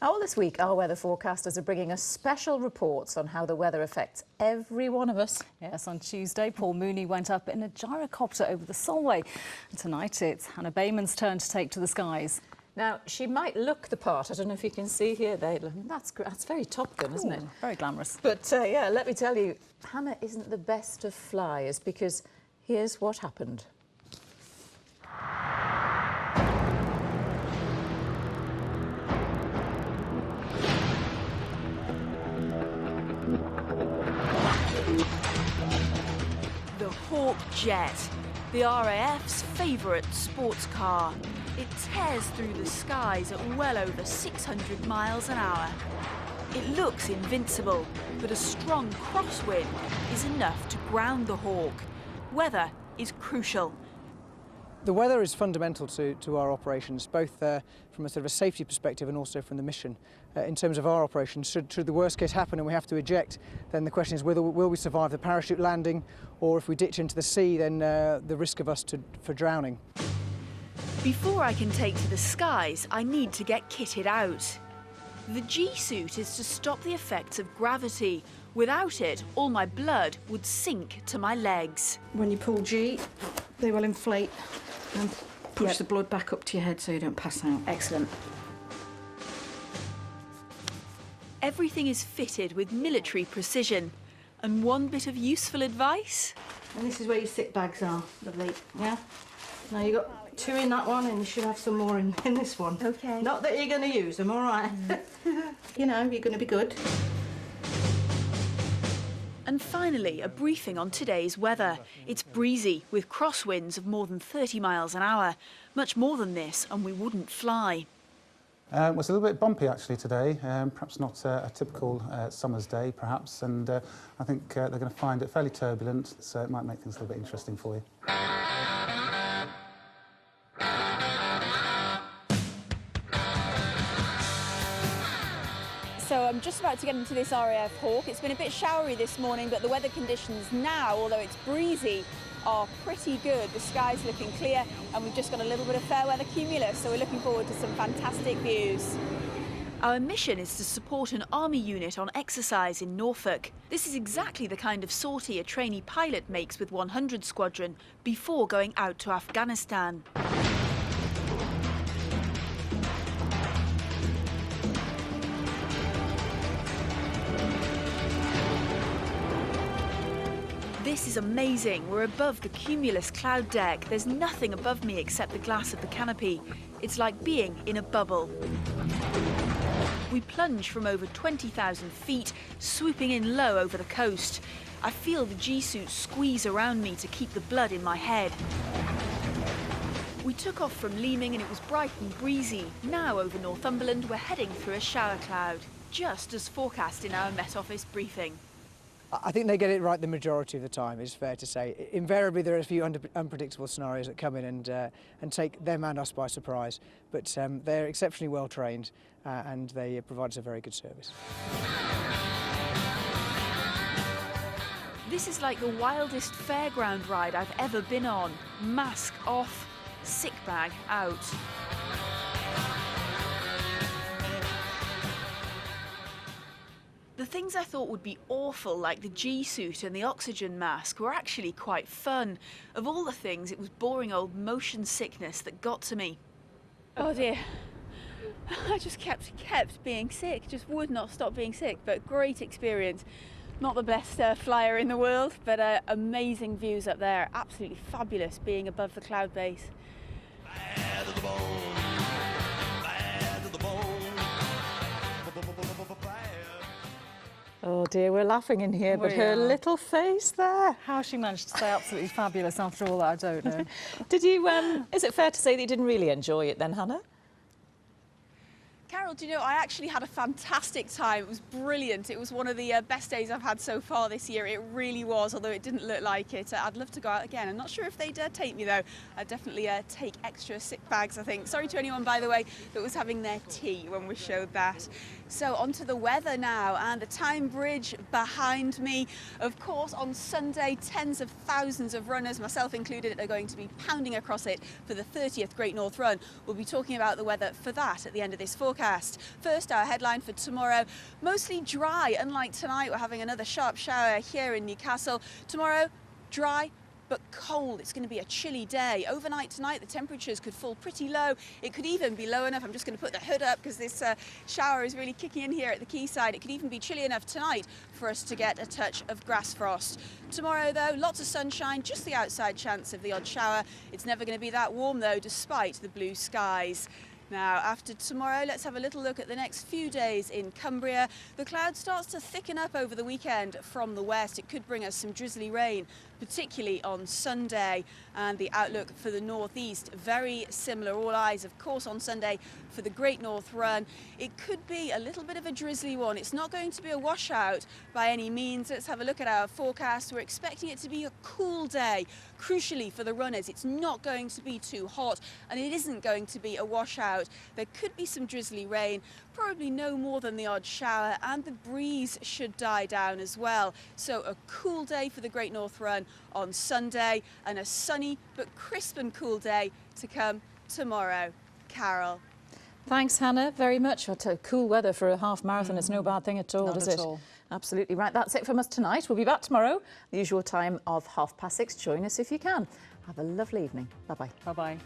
All this week, our weather forecasters are bringing us special reports on how the weather affects every one of us. Yes, on Tuesday, Paul Mooney went up in a gyrocopter over the Solway. And tonight, it's Hannah Bayman's turn to take to the skies. Now, she might look the part. I don't know if you can see here. That's very Top Gun, isn't it? Very glamorous. But, yeah, let me tell you, Hannah isn't the best of flyers because here's what happened. The Hawk Jet, the RAF's favourite sports car. It tears through the skies at well over 600 miles an hour. It looks invincible, but a strong crosswind is enough to ground the Hawk. Weather is crucial. The weather is fundamental to our operations, both from a sort of a safety perspective and also from the mission. In terms of our operations, should the worst case happen and we have to eject, then the question is will we survive the parachute landing, or if we ditch into the sea, then the risk of us for drowning. Before I can take to the skies, I need to get kitted out. The G-suit is to stop the effects of gravity. Without it, all my blood would sink to my legs. When you pull G, they will inflate and push the blood back up to your head so you don't pass out. Excellent. Everything is fitted with military precision. And one bit of useful advice? And this is where your sick bags are, lovely, yeah? Now you've got 2 in that one and you should have some more in this one. OK. Not that you're going to use them, all right? You know, you're going to be good. And finally, a briefing on today's weather. It's breezy, with crosswinds of more than 30 miles an hour. Much more than this, and we wouldn't fly. It was a little bit bumpy, actually, today. Perhaps not a typical summer's day, perhaps. And I think they're going to find it fairly turbulent, so it might make things a little bit interesting for you. So I'm just about to get into this RAF Hawk. It's been a bit showery this morning, but the weather conditions now, although it's breezy, are pretty good. The sky's looking clear, and we've just got a little bit of fair weather cumulus, so we're looking forward to some fantastic views. Our mission is to support an army unit on exercise in Norfolk. This is exactly the kind of sortie a trainee pilot makes with 100 Squadron before going out to Afghanistan. This is amazing. We're above the cumulus cloud deck. There's nothing above me except the glass of the canopy. It's like being in a bubble. We plunge from over 20,000 feet, swooping in low over the coast. I feel the G-suit squeeze around me to keep the blood in my head. We took off from Leeming and it was bright and breezy. Now over Northumberland, we're heading through a shower cloud, just as forecast in our Met Office briefing. I think they get it right the majority of the time, is fair to say. Invariably, there are a few unpredictable scenarios that come in and take them and us by surprise. But they're exceptionally well trained and they provide us a very good service. This is like the wildest fairground ride I've ever been on. Mask off, sick bag out. The things I thought would be awful, like the G-suit and the oxygen mask, were actually quite fun. Of all the things, it was boring old motion sickness that got to me. Oh dear. I just kept being sick, just would not stop being sick, but great experience. Not the best flyer in the world, but amazing views up there. Absolutely fabulous being above the cloud base. Bad to the bone. Bad to the bone. Oh dear, we're laughing in here, but her little face there. How she managed to stay absolutely fabulous after all that, I don't know. Did you, is it fair to say that you didn't really enjoy it then, Hannah? Carol, do you know, I actually had a fantastic time. It was brilliant. It was one of the best days I've had so far this year. It really was, although it didn't look like it. I'd love to go out again. I'm not sure if they'd take me, though. I'd definitely take extra sick bags, I think. Sorry to anyone, by the way, that was having their tea when we showed that. So on to the weather now, and the Tyne Bridge behind me. Of course, on Sunday, tens of thousands of runners, myself included, are going to be pounding across it for the 30th Great North Run. We'll be talking about the weather for that at the end of this forecast. forecast. First, our headline for tomorrow, mostly dry. Unlike tonight, we're having another sharp shower here in Newcastle. Tomorrow, dry but cold. It's going to be a chilly day. Overnight tonight, the temperatures could fall pretty low. It could even be low enough. I'm just going to put the hood up because this shower is really kicking in here at the quayside. It could even be chilly enough tonight for us to get a touch of grass frost. Tomorrow, though, lots of sunshine, just the outside chance of the odd shower. It's never going to be that warm, though, despite the blue skies. Now, after tomorrow, let's have a little look at the next few days in Cumbria. The cloud starts to thicken up over the weekend from the west. It could bring us some drizzly rain, particularly on Sunday. And the outlook for the northeast, very similar. All eyes, of course, on Sunday for the Great North Run. It could be a little bit of a drizzly one. It's not going to be a washout by any means. Let's have a look at our forecast. We're expecting it to be a cool day. Crucially for the runners, it's not going to be too hot and it isn't going to be a washout. There could be some drizzly rain, probably no more than the odd shower, and the breeze should die down as well. So a cool day for the Great North Run on Sunday and a sunny but crisp and cool day to come tomorrow. Carol. Thanks, Hannah, very much. Cool weather for a half marathon is no bad thing at all, Not is at it? all. Absolutely right. That's it from us tonight. We'll be back tomorrow, the usual time of 6:30. Join us if you can. Have a lovely evening. Bye-bye. Bye-bye.